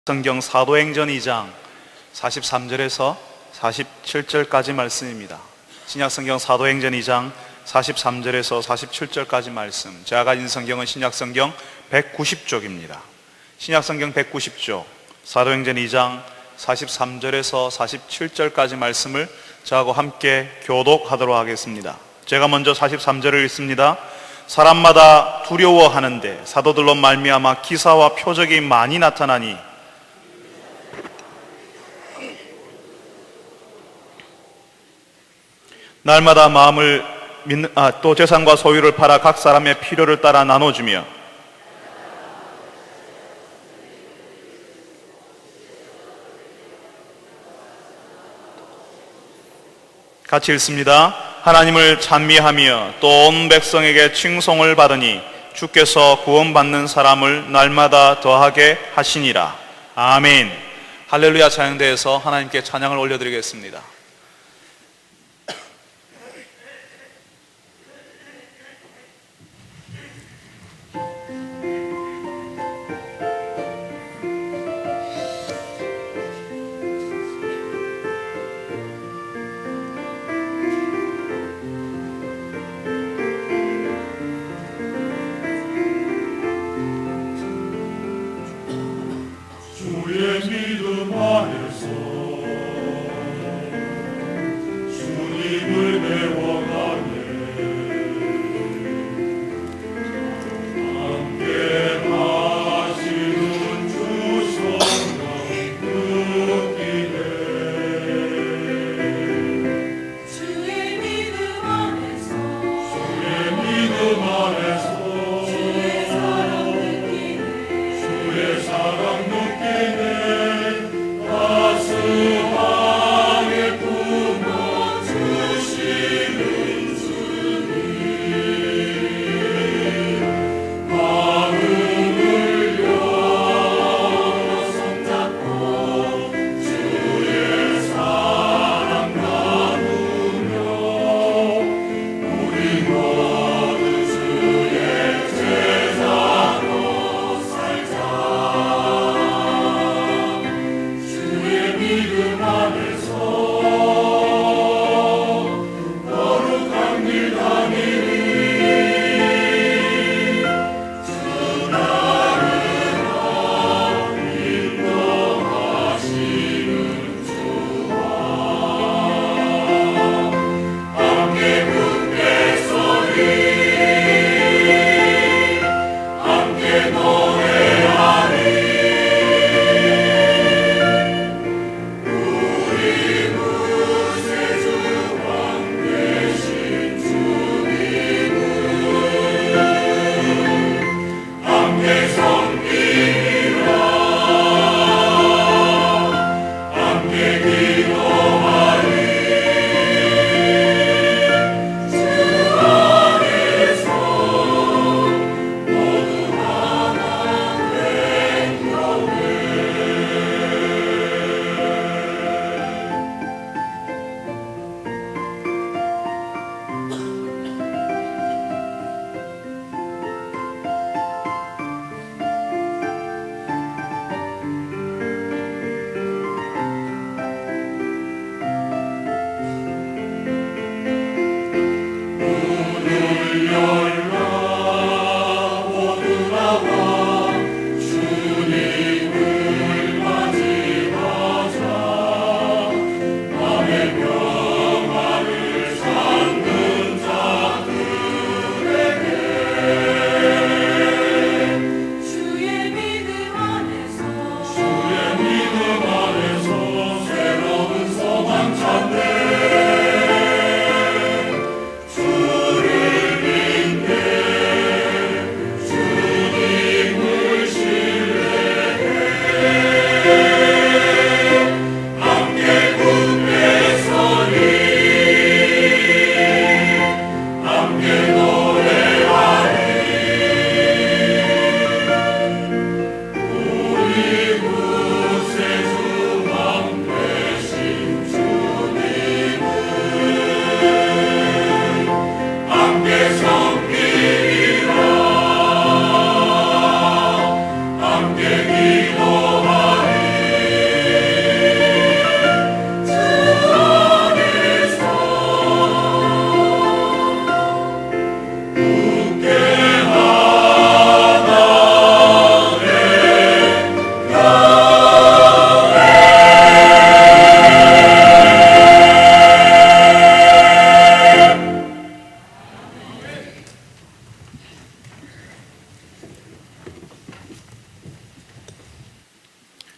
성경 사도행전 2장 43절에서 47절까지 말씀입니다. 신약성경 사도행전 2장 43절에서 47절까지 말씀. 제가 가진 성경은 신약성경 190쪽입니다. 신약성경 190쪽 사도행전 2장 43절에서 47절까지 말씀을 저하고 함께 교독하도록 하겠습니다. 제가 먼저 43절을 읽습니다. 사람마다 두려워하는데 사도들로 말미암아 기사와 표적이 많이 나타나니 날마다 마음을 믿는 또 재산과 소유를 팔아 각 사람의 필요를 따라 나눠주며 같이 읽습니다. 하나님을 찬미하며 또 온 백성에게 칭송을 받으니 주께서 구원받는 사람을 날마다 더하게 하시니라. 아멘. 할렐루야. 찬양대에서 하나님께 찬양을 올려드리겠습니다. 주의 믿음 안에서 주님을 배워가네. 함께 하시는 주 성령 느끼네. 주의 믿음 안에서 주의 사랑 느끼네. 주의 사랑 느끼네.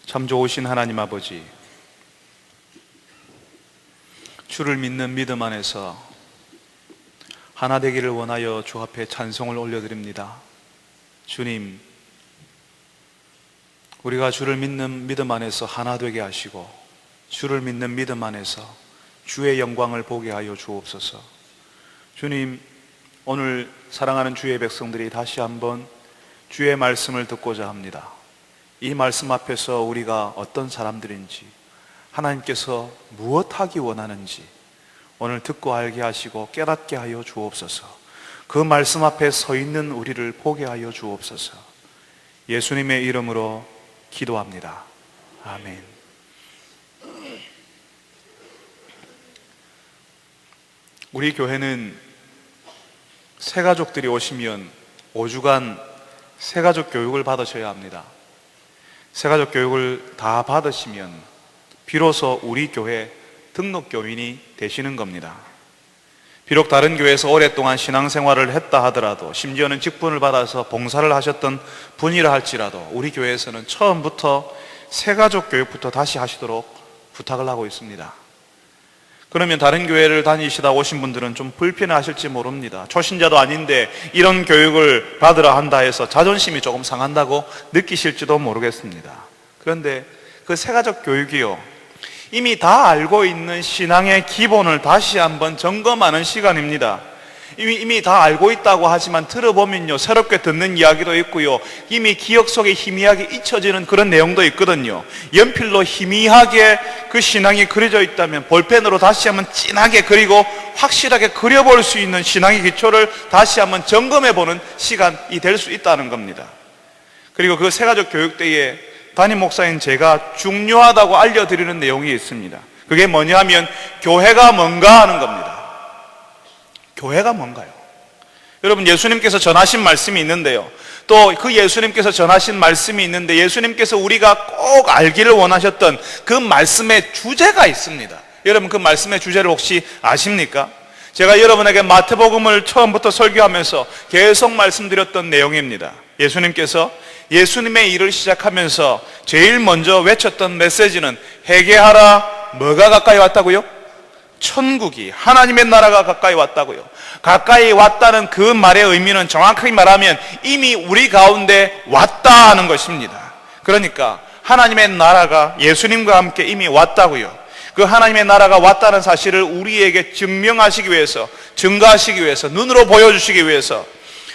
참 좋으신 하나님 아버지, 주를 믿는 믿음 안에서 하나 되기를 원하여 주 앞에 찬송을 올려드립니다. 주님, 우리가 주를 믿는 믿음 안에서 하나 되게 하시고 주를 믿는 믿음 안에서 주의 영광을 보게 하여 주옵소서. 주님, 오늘 사랑하는 주의 백성들이 다시 한번 주의 말씀을 듣고자 합니다. 이 말씀 앞에서 우리가 어떤 사람들인지, 하나님께서 무엇하기 원하는지 오늘 듣고 알게 하시고 깨닫게 하여 주옵소서. 그 말씀 앞에 서 있는 우리를 보게 하여 주옵소서. 예수님의 이름으로 기도합니다. 아멘. 우리 교회는 새가족들이 오시면 5주간 새가족 교육을 받으셔야 합니다. 새가족 교육을 다 받으시면 비로소 우리 교회 등록교인이 되시는 겁니다. 비록 다른 교회에서 오랫동안 신앙생활을 했다 하더라도, 심지어는 직분을 받아서 봉사를 하셨던 분이라 할지라도 우리 교회에서는 처음부터 새가족 교육부터 다시 하시도록 부탁을 하고 있습니다. 그러면 다른 교회를 다니시다 오신 분들은 좀 불편하실지 모릅니다. 초신자도 아닌데 이런 교육을 받으라 한다 해서 자존심이 조금 상한다고 느끼실지도 모르겠습니다. 그런데 그 새가족 교육이요, 이미 다 알고 있는 신앙의 기본을 다시 한번 점검하는 시간입니다. 이미 다 알고 있다고 하지만 들어보면요, 새롭게 듣는 이야기도 있고요, 이미 기억 속에 희미하게 잊혀지는 그런 내용도 있거든요. 연필로 희미하게 그 신앙이 그려져 있다면 볼펜으로 다시 한번 진하게 그리고 확실하게 그려볼 수 있는 신앙의 기초를 다시 한번 점검해보는 시간이 될 수 있다는 겁니다. 그리고 그 새가족 교육 때에 담임 목사인 제가 중요하다고 알려드리는 내용이 있습니다. 그게 뭐냐 하면 교회가 뭔가 하는 겁니다. 교회가 뭔가요? 여러분, 예수님께서 전하신 말씀이 있는데요, 또 그 예수님께서 전하신 말씀이 있는데 예수님께서 우리가 꼭 알기를 원하셨던 그 말씀의 주제가 있습니다. 여러분, 그 말씀의 주제를 혹시 아십니까? 제가 여러분에게 마태복음을 처음부터 설교하면서 계속 말씀드렸던 내용입니다. 예수님께서 예수님의 일을 시작하면서 제일 먼저 외쳤던 메시지는 회개하라. 뭐가 가까이 왔다고요? 천국이, 하나님의 나라가 가까이 왔다고요. 가까이 왔다는 그 말의 의미는 정확하게 말하면 이미 우리 가운데 왔다 하는 것입니다. 그러니까 하나님의 나라가 예수님과 함께 이미 왔다고요. 그 하나님의 나라가 왔다는 사실을 우리에게 증명하시기 위해서, 증거하시기 위해서, 눈으로 보여주시기 위해서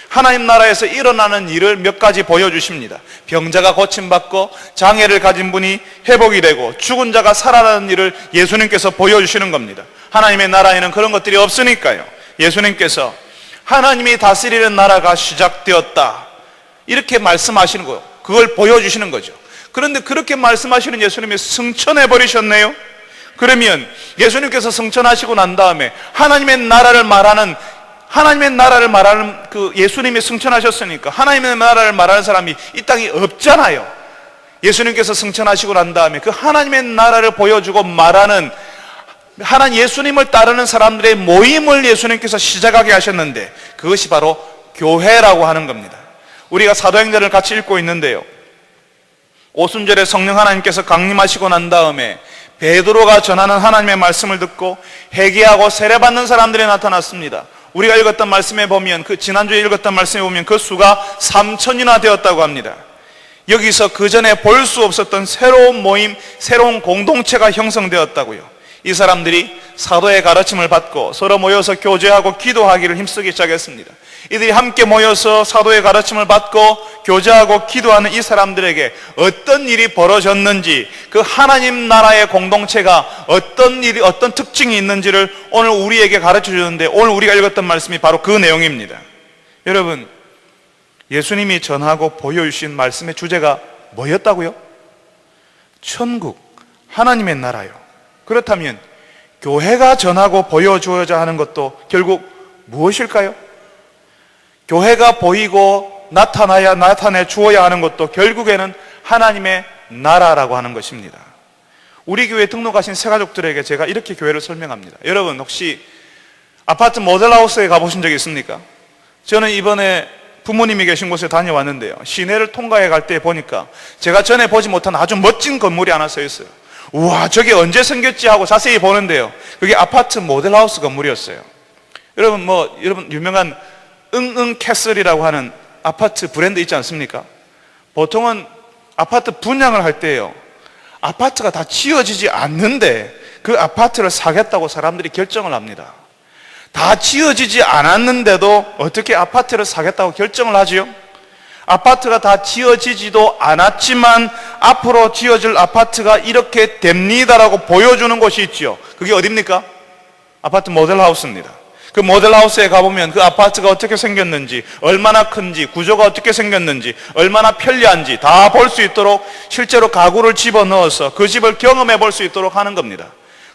하나님 나라에서 일어나는 일을 몇 가지 보여주십니다. 병자가 고침받고 장애를 가진 분이 회복이 되고 죽은 자가 살아나는 일을 예수님께서 보여주시는 겁니다. 하나님의 나라에는 그런 것들이 없으니까요, 예수님께서 하나님이 다스리는 나라가 시작되었다 이렇게 말씀하시는 거예요. 그걸 보여주시는 거죠. 그런데 그렇게 말씀하시는 예수님이 승천해버리셨네요. 그러면 예수님께서 승천하시고 난 다음에 하나님의 나라를 말하는 그 예수님이 승천하셨으니까 하나님의 나라를 말하는 사람이 이 땅에 없잖아요. 예수님께서 승천하시고 난 다음에 그 하나님의 나라를 보여주고 말하는 예수님을 따르는 사람들의 모임을 예수님께서 시작하게 하셨는데 그것이 바로 교회라고 하는 겁니다. 우리가 사도행전을 같이 읽고 있는데요, 오순절에 성령 하나님께서 강림하시고 난 다음에 베드로가 전하는 하나님의 말씀을 듣고 회개하고 세례받는 사람들이 나타났습니다. 우리가 읽었던 말씀에 보면, 그 지난주에 읽었던 말씀에 보면 그 수가 3,000이나 되었다고 합니다. 여기서 그 전에 볼 수 없었던 새로운 모임, 새로운 공동체가 형성되었다고요. 이 사람들이 사도의 가르침을 받고 서로 모여서 교제하고 기도하기를 힘쓰기 시작했습니다. 이들이 함께 모여서 사도의 가르침을 받고 교제하고 기도하는 이 사람들에게 어떤 일이 벌어졌는지, 그 하나님 나라의 공동체가 어떤 특징이 있는지를 오늘 우리에게 가르쳐 주는데, 오늘 우리가 읽었던 말씀이 바로 그 내용입니다. 여러분, 예수님이 전하고 보여주신 말씀의 주제가 뭐였다고요? 천국, 하나님의 나라요. 그렇다면 교회가 전하고 보여주어야 하는 것도 결국 무엇일까요? 교회가 보이고 나타내 주어야 하는 것도 결국에는 하나님의 나라라고 하는 것입니다. 우리 교회에 등록하신 새가족들에게 제가 이렇게 교회를 설명합니다. 여러분, 혹시 아파트 모델하우스에 가보신 적 있습니까? 저는 이번에 부모님이 계신 곳에 다녀왔는데요, 시내를 통과해 갈 때 보니까 제가 전에 보지 못한 아주 멋진 건물이 하나 서 있어요. 우와, 저게 언제 생겼지 하고 자세히 보는데요, 그게 아파트 모델하우스 건물이었어요. 여러분 유명한 응응 캐슬이라고 하는 아파트 브랜드 있지 않습니까? 보통은 아파트 분양을 할 때요, 아파트가 다 지어지지 않는데 그 아파트를 사겠다고 사람들이 결정을 합니다. 다 지어지지 않았는데도 어떻게 아파트를 사겠다고 결정을 하지요? 아파트가 다 지어지지도 않았지만 앞으로 지어질 아파트가 이렇게 됩니다라고 보여주는 곳이 있지요. 그게 어디입니까? 아파트 모델하우스입니다. 그 모델하우스에 가보면 그 아파트가 어떻게 생겼는지, 얼마나 큰지, 구조가 어떻게 생겼는지, 얼마나 편리한지 다 볼 수 있도록 실제로 가구를 집어넣어서 그 집을 경험해 볼 수 있도록 하는 겁니다.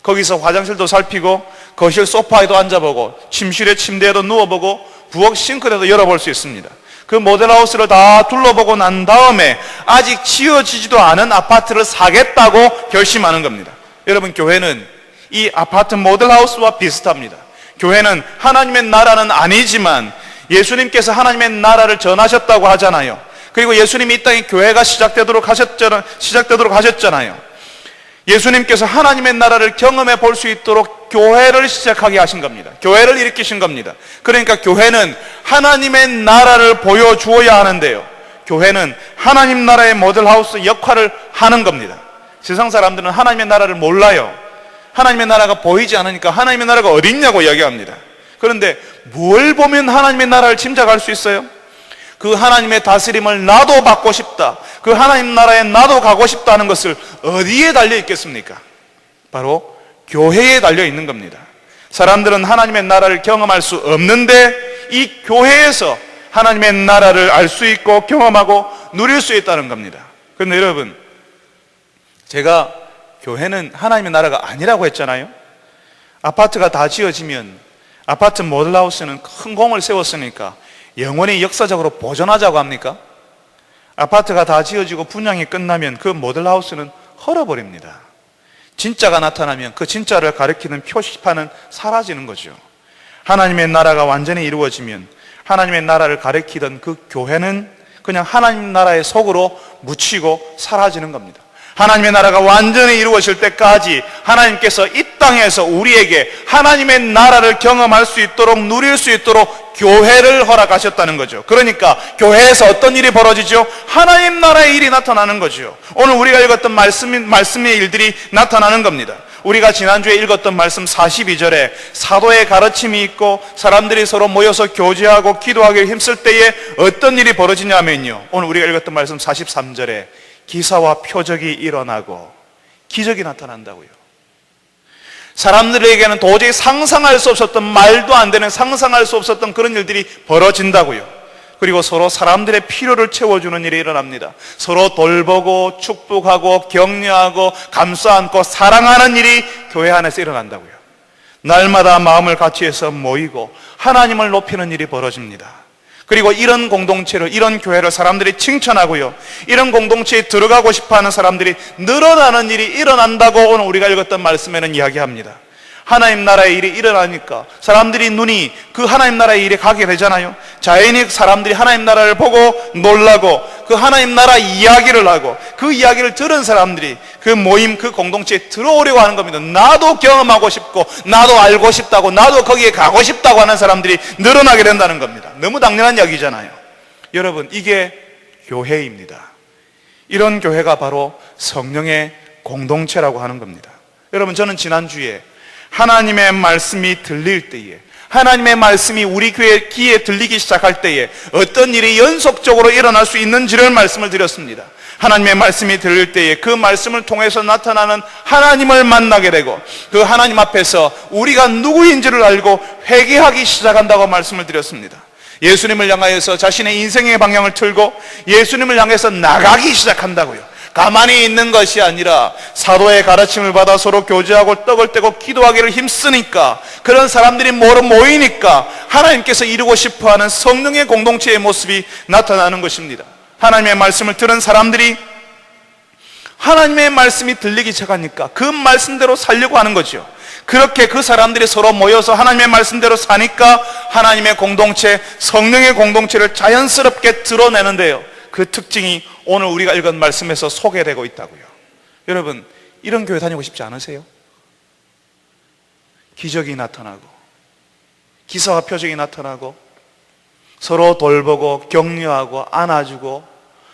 거기서 화장실도 살피고, 거실 소파에도 앉아보고, 침실에 침대에도 누워보고, 부엌 싱크대도 열어볼 수 있습니다. 그 모델하우스를 다 둘러보고 난 다음에 아직 지어지지도 않은 아파트를 사겠다고 결심하는 겁니다. 여러분, 교회는 이 아파트 모델하우스와 비슷합니다. 교회는 하나님의 나라는 아니지만 예수님께서 하나님의 나라를 전하셨다고 하잖아요. 그리고 예수님이 이 땅에 교회가 시작되도록 하셨잖아요. 예수님께서 하나님의 나라를 경험해 볼 수 있도록 교회를 시작하게 하신 겁니다. 교회를 일으키신 겁니다. 그러니까 교회는 하나님의 나라를 보여주어야 하는데요, 교회는 하나님 나라의 모델하우스 역할을 하는 겁니다. 세상 사람들은 하나님의 나라를 몰라요. 하나님의 나라가 보이지 않으니까 하나님의 나라가 어디 있냐고 이야기합니다. 그런데 뭘 보면 하나님의 나라를 짐작할 수 있어요? 그 하나님의 다스림을 나도 받고 싶다, 그 하나님 나라에 나도 가고 싶다 하는 것을 어디에 달려 있겠습니까? 바로 교회에 달려 있는 겁니다. 사람들은 하나님의 나라를 경험할 수 없는데 이 교회에서 하나님의 나라를 알 수 있고 경험하고 누릴 수 있다는 겁니다. 그런데 여러분, 제가 교회는 하나님의 나라가 아니라고 했잖아요. 아파트가 다 지어지면, 아파트 모델하우스는 큰 공을 세웠으니까 영원히 역사적으로 보존하자고 합니까? 아파트가 다 지어지고 분양이 끝나면 그 모델하우스는 헐어버립니다. 진짜가 나타나면 그 진짜를 가리키는 표시판은 사라지는 거죠. 하나님의 나라가 완전히 이루어지면 하나님의 나라를 가리키던 그 교회는 그냥 하나님 나라의 속으로 묻히고 사라지는 겁니다. 하나님의 나라가 완전히 이루어질 때까지 하나님께서 이 땅에서 우리에게 하나님의 나라를 경험할 수 있도록, 누릴 수 있도록 교회를 허락하셨다는 거죠. 그러니까 교회에서 어떤 일이 벌어지죠? 하나님 나라의 일이 나타나는 거죠. 오늘 우리가 읽었던 말씀의 일들이 나타나는 겁니다. 우리가 지난주에 읽었던 말씀 42절에 사도의 가르침이 있고 사람들이 서로 모여서 교제하고 기도하기를 힘쓸 때에 어떤 일이 벌어지냐면요, 오늘 우리가 읽었던 말씀 43절에 기사와 표적이 일어나고 기적이 나타난다고요. 사람들에게는 도저히 상상할 수 없었던, 말도 안 되는, 상상할 수 없었던 그런 일들이 벌어진다고요. 그리고 서로 사람들의 필요를 채워주는 일이 일어납니다. 서로 돌보고 축복하고 격려하고 감싸 안고 사랑하는 일이 교회 안에서 일어난다고요. 날마다 마음을 같이 해서 모이고 하나님을 높이는 일이 벌어집니다. 그리고 이런 공동체를, 이런 교회를 사람들이 칭찬하고요, 이런 공동체에 들어가고 싶어하는 사람들이 늘어나는 일이 일어난다고 오늘 우리가 읽었던 말씀에는 이야기합니다. 하나님 나라의 일이 일어나니까 사람들이 눈이 그 하나님 나라의 일에 가게 되잖아요. 자연히 사람들이 하나님 나라를 보고 놀라고 그 하나님 나라 이야기를 하고 그 이야기를 들은 사람들이 그 모임, 그 공동체에 들어오려고 하는 겁니다. 나도 경험하고 싶고 나도 알고 싶다고, 나도 거기에 가고 싶다고 하는 사람들이 늘어나게 된다는 겁니다. 너무 당연한 이야기잖아요. 여러분, 이게 교회입니다. 이런 교회가 바로 성령의 공동체라고 하는 겁니다. 여러분, 저는 지난주에 하나님의 말씀이 들릴 때에, 하나님의 말씀이 우리 교회 귀에 들리기 시작할 때에 어떤 일이 연속적으로 일어날 수 있는지를 말씀을 드렸습니다. 하나님의 말씀이 들릴 때에 그 말씀을 통해서 나타나는 하나님을 만나게 되고 그 하나님 앞에서 우리가 누구인지를 알고 회개하기 시작한다고 말씀을 드렸습니다. 예수님을 향하여서 자신의 인생의 방향을 틀고 예수님을 향해서 나가기 시작한다고요. 가만히 있는 것이 아니라 사도의 가르침을 받아 서로 교제하고 떡을 떼고 기도하기를 힘쓰니까, 그런 사람들이 모이니까 하나님께서 이루고 싶어하는 성령의 공동체의 모습이 나타나는 것입니다. 하나님의 말씀을 들은 사람들이 하나님의 말씀이 들리기 시작하니까 그 말씀대로 살려고 하는 거죠. 그렇게 그 사람들이 서로 모여서 하나님의 말씀대로 사니까 하나님의 공동체, 성령의 공동체를 자연스럽게 드러내는데요, 그 특징이 오늘 우리가 읽은 말씀에서 소개되고 있다고요. 여러분, 이런 교회 다니고 싶지 않으세요? 기적이 나타나고 기사와 표적이 나타나고 서로 돌보고 격려하고 안아주고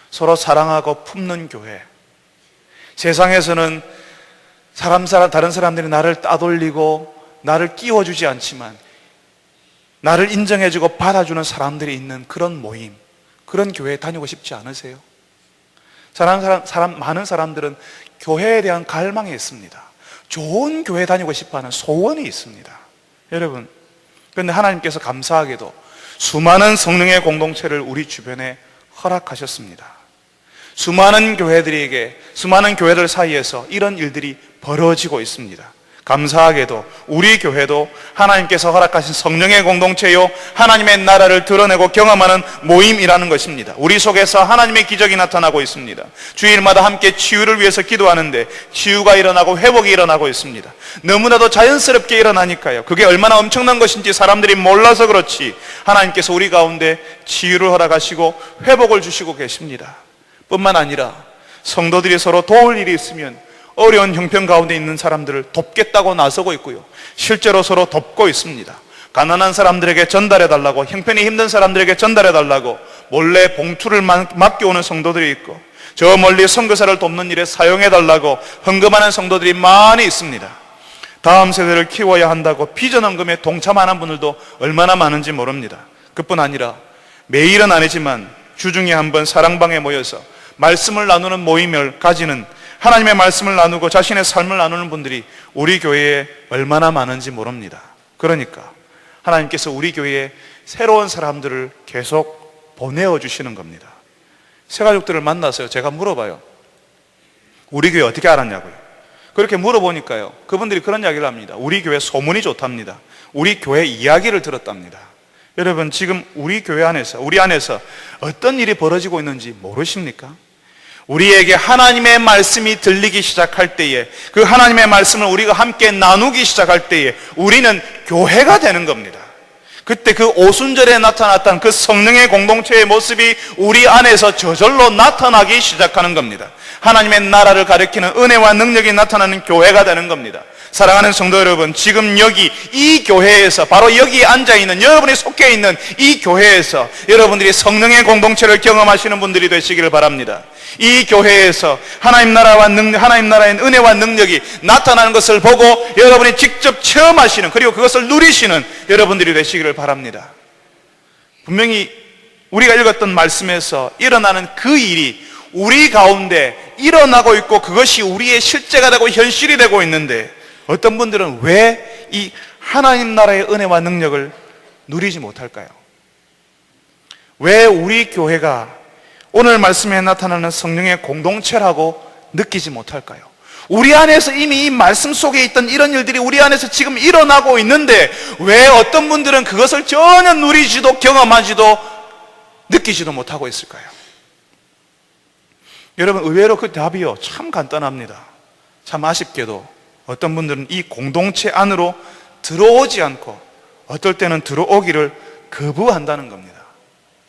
서로 사랑하고 품는 교회. 세상에서는 다른 사람들이 나를 따돌리고 나를 끼워주지 않지만 나를 인정해주고 받아주는 사람들이 있는 그런 모임, 그런 교회에 다니고 싶지 않으세요? 많은 사람들은 교회에 대한 갈망이 있습니다. 좋은 교회 다니고 싶어하는 소원이 있습니다. 여러분, 그런데 하나님께서 감사하게도 수많은 성령의 공동체를 우리 주변에 허락하셨습니다. 수많은 교회들 사이에서 이런 일들이 벌어지고 있습니다. 감사하게도 우리 교회도 하나님께서 허락하신 성령의 공동체요, 하나님의 나라를 드러내고 경험하는 모임이라는 것입니다. 우리 속에서 하나님의 기적이 나타나고 있습니다. 주일마다 함께 치유를 위해서 기도하는데 치유가 일어나고 회복이 일어나고 있습니다. 너무나도 자연스럽게 일어나니까요, 그게 얼마나 엄청난 것인지 사람들이 몰라서 그렇지 하나님께서 우리 가운데 치유를 허락하시고 회복을 주시고 계십니다. 뿐만 아니라 성도들이 서로 도울 일이 있으면 어려운 형편 가운데 있는 사람들을 돕겠다고 나서고 있고요, 실제로 서로 돕고 있습니다. 가난한 사람들에게 전달해달라고, 형편이 힘든 사람들에게 전달해달라고 몰래 봉투를 맡겨오는 성도들이 있고, 저 멀리 선교사를 돕는 일에 사용해달라고 헌금하는 성도들이 많이 있습니다. 다음 세대를 키워야 한다고 비전 헌금에 동참하는 분들도 얼마나 많은지 모릅니다. 그뿐 아니라 매일은 아니지만 주중에 한번 사랑방에 모여서 말씀을 나누는 모임을 가지는, 하나님의 말씀을 나누고 자신의 삶을 나누는 분들이 우리 교회에 얼마나 많은지 모릅니다. 그러니까 하나님께서 우리 교회에 새로운 사람들을 계속 보내어 주시는 겁니다. 새가족들을 만나서요, 제가 물어봐요. 우리 교회 어떻게 알았냐고요. 그렇게 물어보니까요, 그분들이 그런 이야기를 합니다. 우리 교회 소문이 좋답니다. 우리 교회 이야기를 들었답니다. 여러분, 지금 우리 안에서 어떤 일이 벌어지고 있는지 모르십니까? 우리에게 하나님의 말씀이 들리기 시작할 때에, 그 하나님의 말씀을 우리가 함께 나누기 시작할 때에 우리는 교회가 되는 겁니다. 그때 그 오순절에 나타났던 그 성령의 공동체의 모습이 우리 안에서 저절로 나타나기 시작하는 겁니다. 하나님의 나라를 가리키는 은혜와 능력이 나타나는 교회가 되는 겁니다. 사랑하는 성도 여러분, 지금 여기 이 교회에서, 바로 여기 앉아있는 여러분이 속해 있는 이 교회에서 여러분들이 성령의 공동체를 경험하시는 분들이 되시기를 바랍니다. 이 교회에서 하나님 나라의 은혜와 능력이 나타나는 것을 보고 여러분이 직접 체험하시는, 그리고 그것을 누리시는 여러분들이 되시기를 바랍니다. 분명히 우리가 읽었던 말씀에서 일어나는 그 일이 우리 가운데 일어나고 있고 그것이 우리의 실제가 되고 현실이 되고 있는데, 어떤 분들은 왜 이 하나님 나라의 은혜와 능력을 누리지 못할까요? 왜 우리 교회가 오늘 말씀에 나타나는 성령의 공동체라고 느끼지 못할까요? 우리 안에서 이미 이 말씀 속에 있던 이런 일들이 우리 안에서 지금 일어나고 있는데 왜 어떤 분들은 그것을 전혀 누리지도 경험하지도 느끼지도 못하고 있을까요? 여러분, 의외로 그 답이요, 참 간단합니다. 참 아쉽게도 어떤 분들은 이 공동체 안으로 들어오지 않고 어떨 때는 들어오기를 거부한다는 겁니다.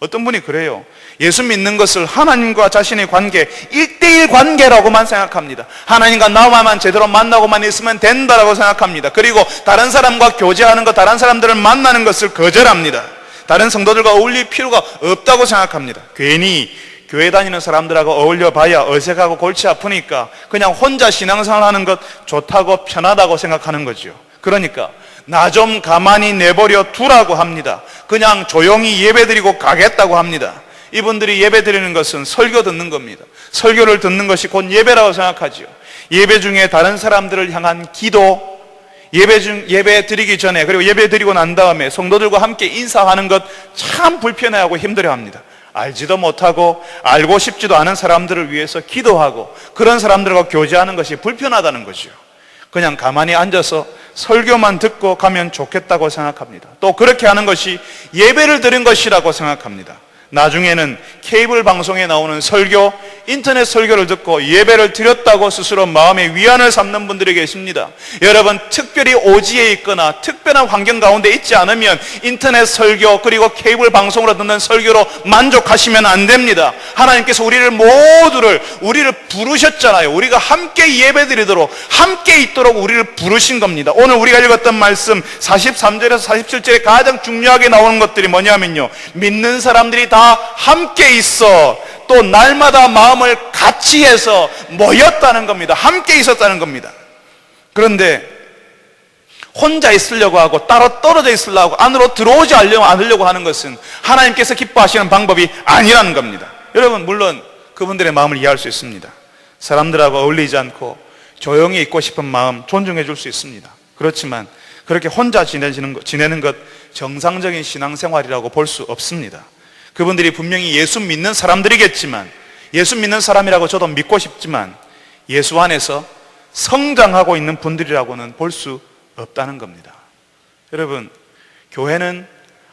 어떤 분이 그래요. 예수 믿는 것을 하나님과 자신의 관계, 1대1 관계라고만 생각합니다. 하나님과 나와만 제대로 만나고만 있으면 된다라고 생각합니다. 그리고 다른 사람과 교제하는 것, 다른 사람들을 만나는 것을 거절합니다. 다른 성도들과 어울릴 필요가 없다고 생각합니다. 괜히 교회 다니는 사람들하고 어울려 봐야 어색하고 골치 아프니까 그냥 혼자 신앙생활 하는 것 좋다고 편하다고 생각하는 거죠. 그러니까 나 좀 가만히 내버려 두라고 합니다. 그냥 조용히 예배드리고 가겠다고 합니다. 이분들이 예배드리는 것은 설교 듣는 겁니다. 설교를 듣는 것이 곧 예배라고 생각하죠. 예배 중에 다른 사람들을 향한 기도, 예배 드리기 전에, 그리고 예배 드리고 난 다음에 성도들과 함께 인사하는 것 참 불편해하고 힘들어합니다. 알지도 못하고 알고 싶지도 않은 사람들을 위해서 기도하고 그런 사람들과 교제하는 것이 불편하다는 거죠. 그냥 가만히 앉아서 설교만 듣고 가면 좋겠다고 생각합니다. 또 그렇게 하는 것이 예배를 드린 것이라고 생각합니다. 나중에는 케이블 방송에 나오는 설교, 인터넷 설교를 듣고 예배를 드렸다고 스스로 마음의 위안을 삼는 분들이 계십니다. 여러분, 특별히 오지에 있거나 특별한 환경 가운데 있지 않으면 인터넷 설교 그리고 케이블 방송으로 듣는 설교로 만족하시면 안 됩니다. 하나님께서 우리를 부르셨잖아요. 우리가 함께 예배드리도록, 함께 있도록 우리를 부르신 겁니다. 오늘 우리가 읽었던 말씀 43절에서 47절에 가장 중요하게 나오는 것들이 뭐냐면요, 믿는 사람들이 다 함께 있어 또 날마다 마음을 같이 해서 모였다는 겁니다. 함께 있었다는 겁니다. 그런데 혼자 있으려고 하고 따로 떨어져 있으려고 안으로 들어오지 않으려고 하는 것은 하나님께서 기뻐하시는 방법이 아니라는 겁니다. 여러분, 물론 그분들의 마음을 이해할 수 있습니다. 사람들하고 어울리지 않고 조용히 있고 싶은 마음 존중해 줄 수 있습니다. 그렇지만 그렇게 혼자 지내는 것 정상적인 신앙생활이라고 볼 수 없습니다. 그분들이 분명히 예수 믿는 사람들이겠지만, 예수 믿는 사람이라고 저도 믿고 싶지만 예수 안에서 성장하고 있는 분들이라고는 볼 수 없다는 겁니다. 여러분, 교회는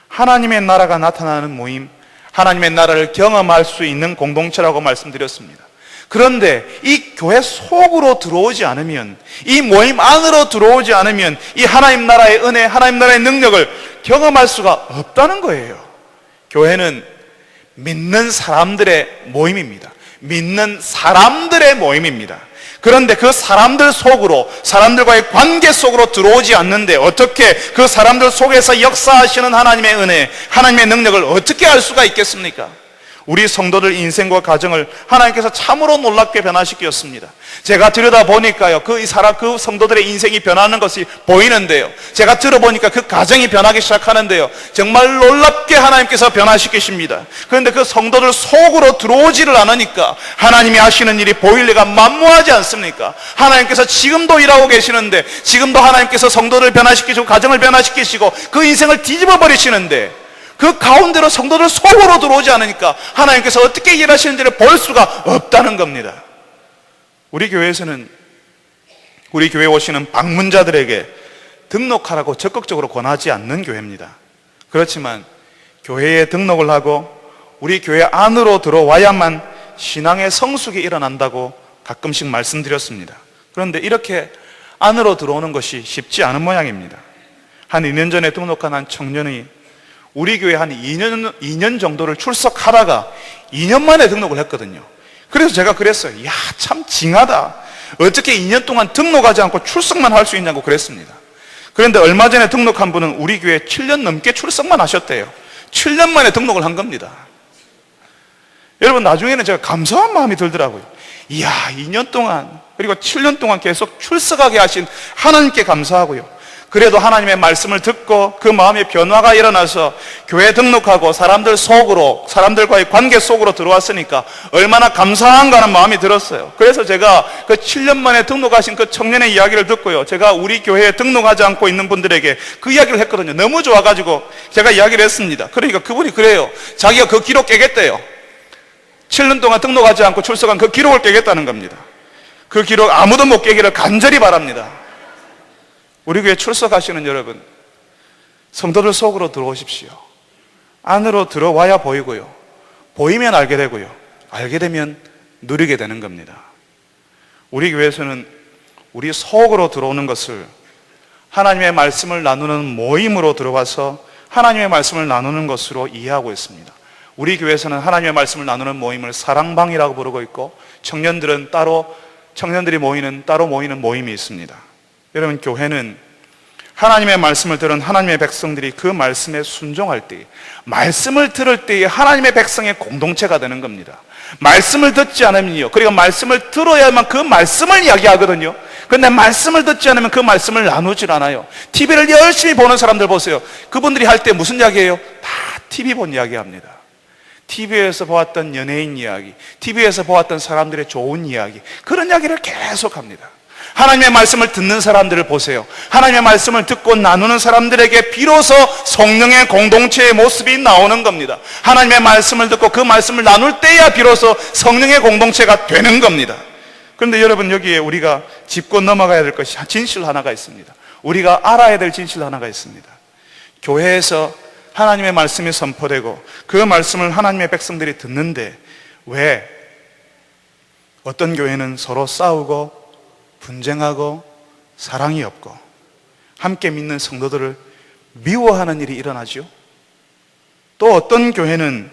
하나님의 나라가 나타나는 모임, 하나님의 나라를 경험할 수 있는 공동체라고 말씀드렸습니다. 그런데 이 교회 속으로 들어오지 않으면, 이 모임 안으로 들어오지 않으면 이 하나님 나라의 은혜, 하나님 나라의 능력을 경험할 수가 없다는 거예요. 교회는 믿는 사람들의 모임입니다. 믿는 사람들의 모임입니다. 그런데 그 사람들 속으로, 사람들과의 관계 속으로 들어오지 않는데 어떻게 그 사람들 속에서 역사하시는 하나님의 은혜, 하나님의 능력을 어떻게 알 수가 있겠습니까? 우리 성도들 인생과 가정을 하나님께서 참으로 놀랍게 변화시켰습니다. 제가 들여다보니까요, 그 성도들의 인생이 변하는 것이 보이는데요, 제가 들어보니까 그 가정이 변하기 시작하는데요, 정말 놀랍게 하나님께서 변화시키십니다. 그런데 그 성도들 속으로 들어오지를 않으니까 하나님이 하시는 일이 보일 리가 만무하지 않습니까? 하나님께서 지금도 일하고 계시는데, 지금도 하나님께서 성도를 변화시키시고 가정을 변화시키시고 그 인생을 뒤집어 버리시는데, 그 가운데로 성도들 속으로 들어오지 않으니까 하나님께서 어떻게 일하시는지를 볼 수가 없다는 겁니다. 우리 교회에서는 우리 교회에 오시는 방문자들에게 등록하라고 적극적으로 권하지 않는 교회입니다. 그렇지만 교회에 등록을 하고 우리 교회 안으로 들어와야만 신앙의 성숙이 일어난다고 가끔씩 말씀드렸습니다. 그런데 이렇게 안으로 들어오는 것이 쉽지 않은 모양입니다. 한 2년 전에 등록한 한 청년이 우리 교회 한 2년 정도를 출석하다가 2년 만에 등록을 했거든요. 그래서 제가 그랬어요. 야, 참 징하다. 어떻게 2년 동안 등록하지 않고 출석만 할 수 있냐고 그랬습니다. 그런데 얼마 전에 등록한 분은 우리 교회 7년 넘게 출석만 하셨대요. 7년 만에 등록을 한 겁니다. 여러분, 나중에는 제가 감사한 마음이 들더라고요. 이야, 2년 동안 그리고 7년 동안 계속 출석하게 하신 하나님께 감사하고요. 그래도 하나님의 말씀을 듣고 그 마음의 변화가 일어나서 교회 등록하고 사람들 속으로, 사람들과의 관계 속으로 들어왔으니까 얼마나 감사한가 하는 마음이 들었어요. 그래서 제가 그 7년 만에 등록하신 그 청년의 이야기를 듣고요, 제가 우리 교회에 등록하지 않고 있는 분들에게 그 이야기를 했거든요. 너무 좋아가지고 제가 이야기를 했습니다. 그러니까 그분이 그래요. 자기가 그 기록 깨겠대요. 7년 동안 등록하지 않고 출석한 그 기록을 깨겠다는 겁니다. 그 기록 아무도 못 깨기를 간절히 바랍니다. 우리 교회 출석하시는 여러분, 성도들 속으로 들어오십시오. 안으로 들어와야 보이고요, 보이면 알게 되고요, 알게 되면 누리게 되는 겁니다. 우리 교회에서는 우리 속으로 들어오는 것을 하나님의 말씀을 나누는 모임으로 들어와서 하나님의 말씀을 나누는 것으로 이해하고 있습니다. 우리 교회에서는 하나님의 말씀을 나누는 모임을 사랑방이라고 부르고 있고, 청년들이 모이는 따로 모이는 모임이 있습니다. 여러분, 교회는 하나님의 말씀을 들은 하나님의 백성들이 그 말씀에 순종할 때, 말씀을 들을 때에 하나님의 백성의 공동체가 되는 겁니다. 말씀을 듣지 않으면요, 그리고 말씀을 들어야만 그 말씀을 이야기하거든요. 그런데 말씀을 듣지 않으면 그 말씀을 나누질 않아요. TV를 열심히 보는 사람들 보세요. 그분들이 할 때 무슨 이야기예요? 다 TV 본 이야기 합니다. TV에서 보았던 연예인 이야기, TV에서 보았던 사람들의 좋은 이야기, 그런 이야기를 계속 합니다. 하나님의 말씀을 듣는 사람들을 보세요. 하나님의 말씀을 듣고 나누는 사람들에게 비로소 성령의 공동체의 모습이 나오는 겁니다. 하나님의 말씀을 듣고 그 말씀을 나눌 때야 비로소 성령의 공동체가 되는 겁니다. 그런데 여러분, 여기에 우리가 짚고 넘어가야 될 것이 진실 하나가 있습니다. 우리가 알아야 될 진실 하나가 있습니다. 교회에서 하나님의 말씀이 선포되고 그 말씀을 하나님의 백성들이 듣는데 왜 어떤 교회는 서로 싸우고 분쟁하고 사랑이 없고 함께 믿는 성도들을 미워하는 일이 일어나죠? 또 어떤 교회는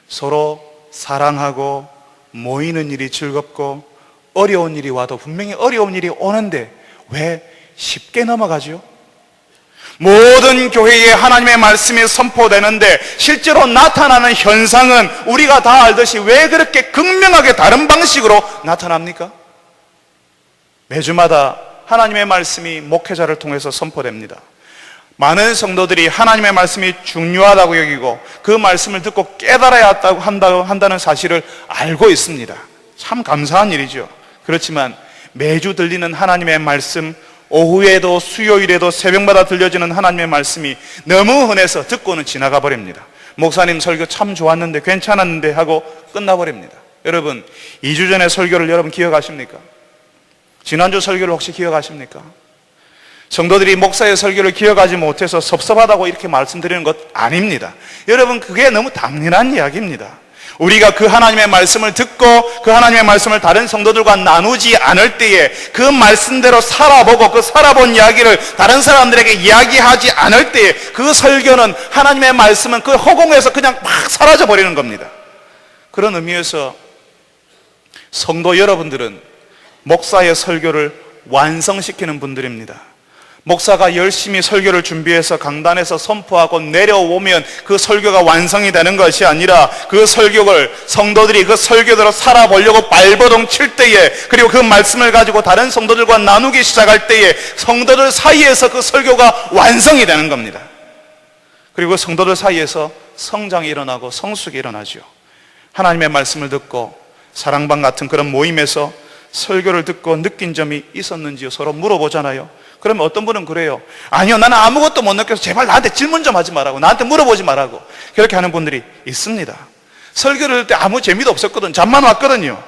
서로 사랑하고 모이는 일이 즐겁고 어려운 일이 와도 분명히 어려운 일이 오는데 왜 쉽게 넘어가죠? 모든 교회에 하나님의 말씀이 선포되는데 실제로 나타나는 현상은 우리가 다 알듯이 왜 그렇게 극명하게 다른 방식으로 나타납니까? 매주마다 하나님의 말씀이 목회자를 통해서 선포됩니다. 많은 성도들이 하나님의 말씀이 중요하다고 여기고 그 말씀을 듣고 깨달아야 한다는 사실을 알고 있습니다. 참 감사한 일이죠. 그렇지만 매주 들리는 하나님의 말씀, 오후에도 수요일에도 새벽마다 들려지는 하나님의 말씀이 너무 흔해서 듣고는 지나가 버립니다. 목사님 설교 참 좋았는데 괜찮았는데 하고 끝나버립니다. 여러분, 2주 전에 설교를 여러분 기억하십니까? 지난주 설교를 혹시 기억하십니까? 성도들이 목사의 설교를 기억하지 못해서 섭섭하다고 이렇게 말씀드리는 것 아닙니다. 여러분, 그게 너무 당연한 이야기입니다. 우리가 그 하나님의 말씀을 듣고 그 하나님의 말씀을 다른 성도들과 나누지 않을 때에 그 말씀대로 살아보고 그 살아본 이야기를 다른 사람들에게 이야기하지 않을 때에 그 설교는 하나님의 말씀은 그 허공에서 그냥 막 사라져 버리는 겁니다. 그런 의미에서 성도 여러분들은 목사의 설교를 완성시키는 분들입니다. 목사가 열심히 설교를 준비해서 강단에서 선포하고 내려오면 그 설교가 완성이 되는 것이 아니라 그 설교를 성도들이 그 설교대로 살아보려고 발버둥 칠 때에 그리고 그 말씀을 가지고 다른 성도들과 나누기 시작할 때에 성도들 사이에서 그 설교가 완성이 되는 겁니다. 그리고 성도들 사이에서 성장이 일어나고 성숙이 일어나죠. 하나님의 말씀을 듣고 사랑방 같은 그런 모임에서 설교를 듣고 느낀 점이 있었는지 서로 물어보잖아요. 그러면 어떤 분은 그래요. 아니요, 나는 아무것도 못 느껴서 제발 나한테 질문 좀 하지 말라고, 나한테 물어보지 말라고. 그렇게 하는 분들이 있습니다. 설교를 할 때 아무 재미도 없었거든. 잠만 왔거든요.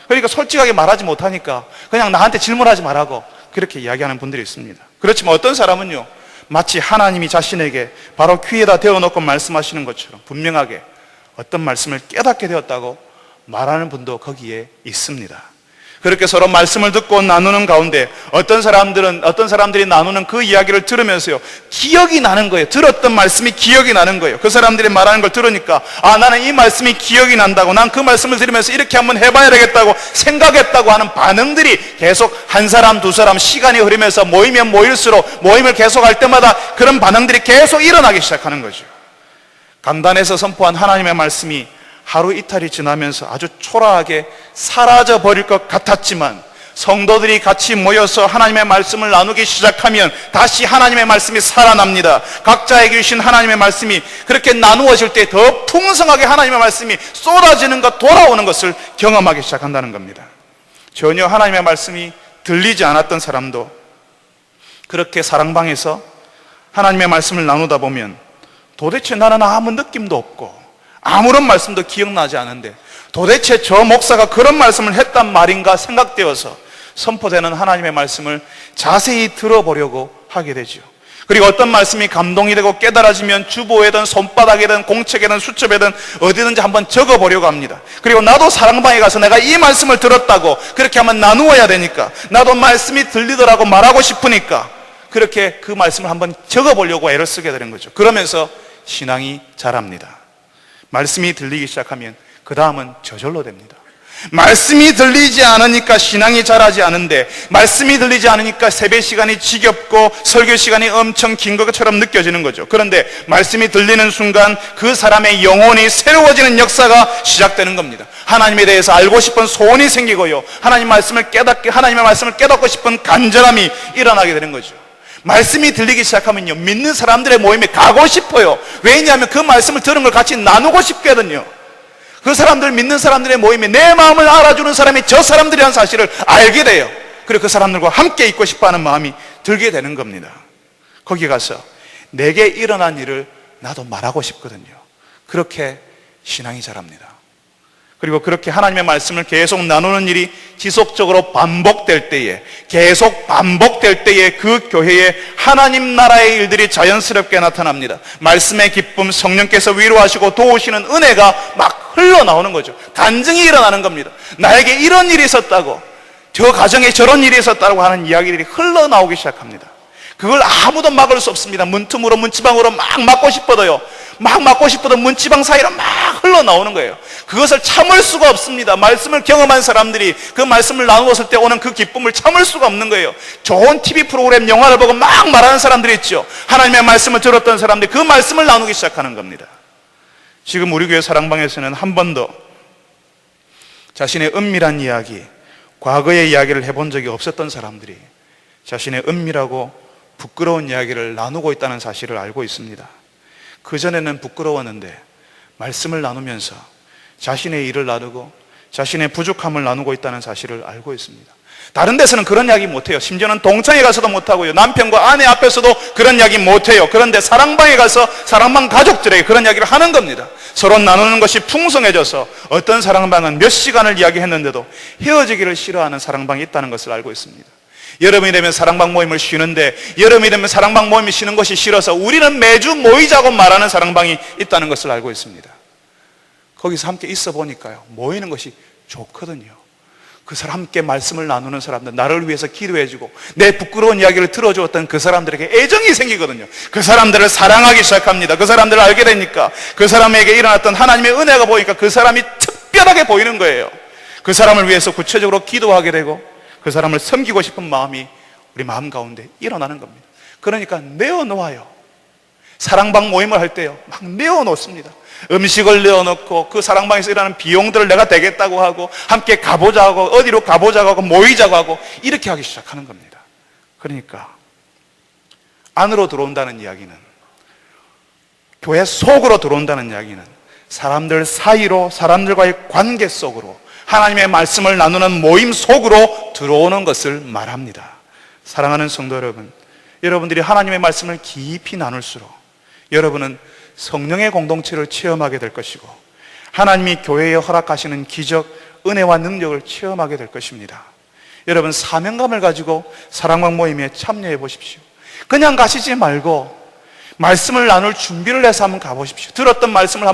그러니까 솔직하게 말하지 못하니까 그냥 나한테 질문하지 말라고 그렇게 이야기하는 분들이 있습니다. 그렇지만 어떤 사람은요, 마치 하나님이 자신에게 바로 귀에다 대어놓고 말씀하시는 것처럼 분명하게 어떤 말씀을 깨닫게 되었다고 말하는 분도 거기에 있습니다. 그렇게 서로 말씀을 듣고 나누는 가운데 어떤 사람들이 나누는 그 이야기를 들으면서요, 기억이 나는 거예요. 들었던 말씀이 기억이 나는 거예요. 그 사람들이 말하는 걸 들으니까 나는 이 말씀이 기억이 난다고, 난 그 말씀을 들으면서 이렇게 한번 해봐야 되겠다고 생각했다고 하는 반응들이 계속 한 사람 두 사람 시간이 흐르면서 모이면 모일수록 모임을 계속할 때마다 그런 반응들이 계속 일어나기 시작하는 거죠. 강단에서 선포한 하나님의 말씀이 하루 이틀이 지나면서 아주 초라하게 사라져 버릴 것 같았지만 성도들이 같이 모여서 하나님의 말씀을 나누기 시작하면 다시 하나님의 말씀이 살아납니다. 각자에게 주신 하나님의 말씀이 그렇게 나누어질 때 더 풍성하게 하나님의 말씀이 쏟아지는 것, 돌아오는 것을 경험하기 시작한다는 겁니다. 전혀 하나님의 말씀이 들리지 않았던 사람도 그렇게 사랑방에서 하나님의 말씀을 나누다 보면 도대체 나는 아무 느낌도 없고 아무런 말씀도 기억나지 않은데 도대체 저 목사가 그런 말씀을 했단 말인가 생각되어서 선포되는 하나님의 말씀을 자세히 들어보려고 하게 되죠. 그리고 어떤 말씀이 감동이 되고 깨달아지면 주보에든 손바닥에든 공책에든 수첩에든 어디든지 한번 적어보려고 합니다. 그리고 나도 사랑방에 가서 내가 이 말씀을 들었다고 그렇게 한번 나누어야 되니까, 나도 말씀이 들리더라고 말하고 싶으니까 그렇게 그 말씀을 한번 적어보려고 애를 쓰게 되는 거죠. 그러면서 신앙이 자랍니다. 말씀이 들리기 시작하면 그 다음은 저절로 됩니다. 말씀이 들리지 않으니까 신앙이 자라지 않은데, 말씀이 들리지 않으니까 세배 시간이 지겹고 설교 시간이 엄청 긴 것처럼 느껴지는 거죠. 그런데 말씀이 들리는 순간 그 사람의 영혼이 새로워지는 역사가 시작되는 겁니다. 하나님에 대해서 알고 싶은 소원이 생기고요, 하나님의 말씀을 깨닫고 싶은 간절함이 일어나게 되는 거죠. 말씀이 들리기 시작하면요, 믿는 사람들의 모임에 가고 싶어요. 왜냐하면 그 말씀을 들은 걸 같이 나누고 싶거든요. 그 사람들, 믿는 사람들의 모임에 내 마음을 알아주는 사람이 저 사람들이라는 사실을 알게 돼요. 그리고 그 사람들과 함께 있고 싶어하는 마음이 들게 되는 겁니다. 거기 가서 내게 일어난 일을 나도 말하고 싶거든요. 그렇게 신앙이 자랍니다. 그리고 그렇게 하나님의 말씀을 계속 나누는 일이 지속적으로 반복될 때에, 계속 반복될 때에 그 교회에 하나님 나라의 일들이 자연스럽게 나타납니다. 말씀의 기쁨, 성령께서 위로하시고 도우시는 은혜가 막 흘러나오는 거죠. 간증이 일어나는 겁니다. 나에게 이런 일이 있었다고, 저 가정에 저런 일이 있었다고 하는 이야기들이 흘러나오기 시작합니다. 그걸 아무도 막을 수 없습니다. 문틈으로 문지방으로 막 막고 싶어도요, 막 막고 싶어도 문지방 사이로 막 흘러나오는 거예요. 그것을 참을 수가 없습니다. 말씀을 경험한 사람들이 그 말씀을 나누었을 때 오는 그 기쁨을 참을 수가 없는 거예요. 좋은 TV 프로그램, 영화를 보고 막 말하는 사람들이 있죠. 하나님의 말씀을 들었던 사람들이 그 말씀을 나누기 시작하는 겁니다. 지금 우리 교회 사랑방에서는 한 번도 자신의 은밀한 이야기, 과거의 이야기를 해본 적이 없었던 사람들이 자신의 은밀하고 부끄러운 이야기를 나누고 있다는 사실을 알고 있습니다. 그전에는 부끄러웠는데 말씀을 나누면서 자신의 일을 나누고 자신의 부족함을 나누고 있다는 사실을 알고 있습니다. 다른 데서는 그런 이야기 못해요. 심지어는 동창회 가서도 못하고요, 남편과 아내 앞에서도 그런 이야기 못해요. 그런데 사랑방에 가서 사랑방 가족들에게 그런 이야기를 하는 겁니다. 서로 나누는 것이 풍성해져서 어떤 사랑방은 몇 시간을 이야기했는데도 헤어지기를 싫어하는 사랑방이 있다는 것을 알고 있습니다. 여름이 되면 사랑방 모임을 쉬는데, 여름이 되면 사랑방 모임이 쉬는 것이 싫어서 우리는 매주 모이자고 말하는 사랑방이 있다는 것을 알고 있습니다. 거기서 함께 있어 보니까요, 모이는 것이 좋거든요. 그 사람 함께 말씀을 나누는 사람들, 나를 위해서 기도해주고 내 부끄러운 이야기를 들어주었던 그 사람들에게 애정이 생기거든요. 그 사람들을 사랑하기 시작합니다. 그 사람들을 알게 되니까, 그 사람에게 일어났던 하나님의 은혜가 보이니까 그 사람이 특별하게 보이는 거예요. 그 사람을 위해서 구체적으로 기도하게 되고 그 사람을 섬기고 싶은 마음이 우리 마음 가운데 일어나는 겁니다. 그러니까 내어놓아요. 사랑방 모임을 할 때요, 막 내어놓습니다. 음식을 내어놓고 그 사랑방에서 일하는 비용들을 내가 되겠다고 하고, 함께 가보자 하고, 어디로 가보자고 하고, 모이자고 하고, 이렇게 하기 시작하는 겁니다. 그러니까 안으로 들어온다는 이야기는, 교회 속으로 들어온다는 이야기는 사람들 사이로, 사람들과의 관계 속으로, 하나님의 말씀을 나누는 모임 속으로 들어오는 것을 말합니다. 사랑하는 성도 여러분, 여러분들이 하나님의 말씀을 깊이 나눌수록 여러분은 성령의 공동체를 체험하게 될 것이고, 하나님이 교회에 허락하시는 기적, 은혜와 능력을 체험하게 될 것입니다. 여러분, 사명감을 가지고 사랑방 모임에 참여해 보십시오. 그냥 가시지 말고 말씀을 나눌 준비를 해서 한번 가보십시오. 들었던 말씀을